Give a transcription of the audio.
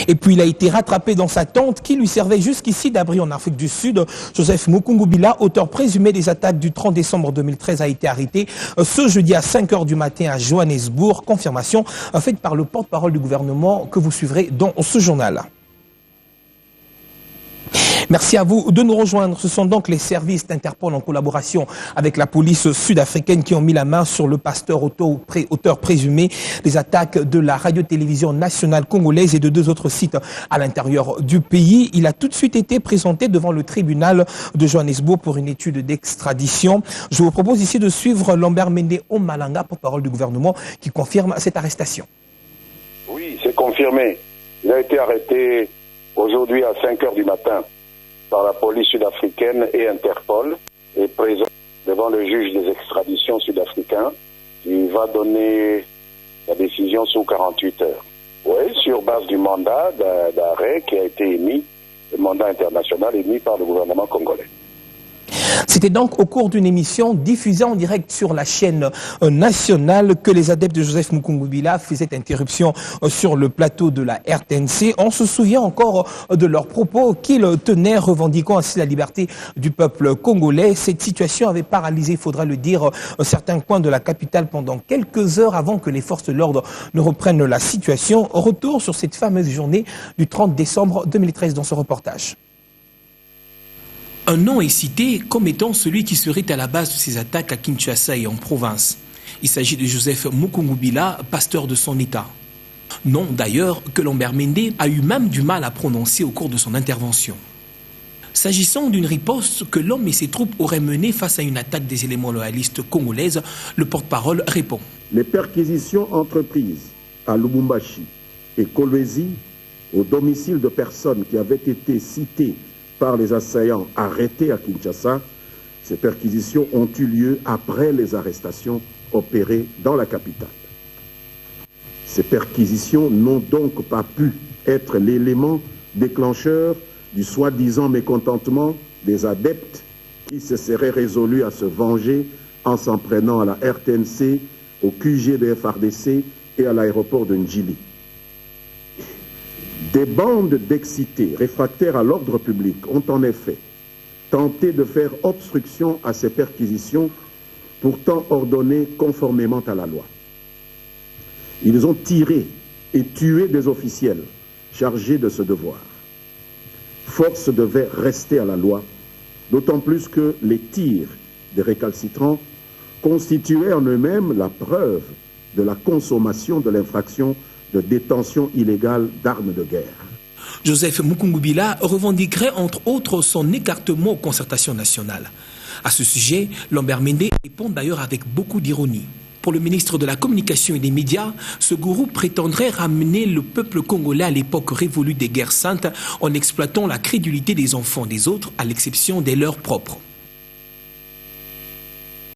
Et puis il a été rattrapé dans sa tente qui lui servait jusqu'ici d'abri en Afrique du Sud. Joseph Mukungubila, auteur présumé des attaques du 30 décembre 2013, a été arrêté ce jeudi à 5 h du matin à Johannesburg. Confirmation faite par le porte-parole du gouvernement que vous suivrez dans ce journal. Merci à vous de nous rejoindre. Ce sont donc les services d'Interpol en collaboration avec la police sud-africaine qui ont mis la main sur le pasteur auteur présumé des attaques de la radio-télévision nationale congolaise et de 2 autres sites à l'intérieur du pays. Il a tout de suite été présenté devant le tribunal de Johannesburg pour une étude d'extradition. Je vous propose ici de suivre Lambert Mende Omalanga, porte-parole du gouvernement, qui confirme cette arrestation. Oui, c'est confirmé. Il a été arrêté aujourd'hui à 5 h du matin par la police sud-africaine et Interpol, et présent devant le juge des extraditions sud-africain, qui va donner la décision sous 48 heures. Oui, sur base du mandat d'arrêt qui a été émis, le mandat international émis par le gouvernement congolais. C'était donc au cours d'une émission diffusée en direct sur la chaîne nationale que les adeptes de Joseph Mukungubila faisaient interruption sur le plateau de la RTNC. On se souvient encore de leurs propos qu'ils tenaient, revendiquant ainsi la liberté du peuple congolais. Cette situation avait paralysé, il faudra le dire, certains coins de la capitale pendant quelques heures avant que les forces de l'ordre ne reprennent la situation. Retour sur cette fameuse journée du 30 décembre 2013 dans ce reportage. Un nom est cité comme étant celui qui serait à la base de ces attaques à Kinshasa et en province. Il s'agit de Joseph Mukungubila, pasteur de son État. Nom d'ailleurs que Lambert Mende a eu même du mal à prononcer au cours de son intervention. S'agissant d'une riposte que l'homme et ses troupes auraient menée face à une attaque des éléments loyalistes congolaises, le porte-parole répond. Les perquisitions entreprises à Lubumbashi et Kolwezi au domicile de personnes qui avaient été citées par les assaillants arrêtés à Kinshasa, ces perquisitions ont eu lieu après les arrestations opérées dans la capitale. Ces perquisitions n'ont donc pas pu être l'élément déclencheur du soi-disant mécontentement des adeptes qui se seraient résolus à se venger en s'en prenant à la RTNC, au QG de FRDC et à l'aéroport de Njili. Des bandes d'excités réfractaires à l'ordre public ont en effet tenté de faire obstruction à ces perquisitions, pourtant ordonnées conformément à la loi. Ils ont tiré et tué des officiels chargés de ce devoir. Force devait rester à la loi, d'autant plus que les tirs des récalcitrants constituaient en eux-mêmes la preuve de la consommation de l'infraction de détention illégale d'armes de guerre. Joseph Mukungubila revendiquerait entre autres son écartement aux concertations nationales. À ce sujet, Lambert Mende répond d'ailleurs avec beaucoup d'ironie. Pour le ministre de la Communication et des Médias, ce gourou prétendrait ramener le peuple congolais à l'époque révolue des guerres saintes en exploitant la crédulité des enfants des autres à l'exception des leurs propres.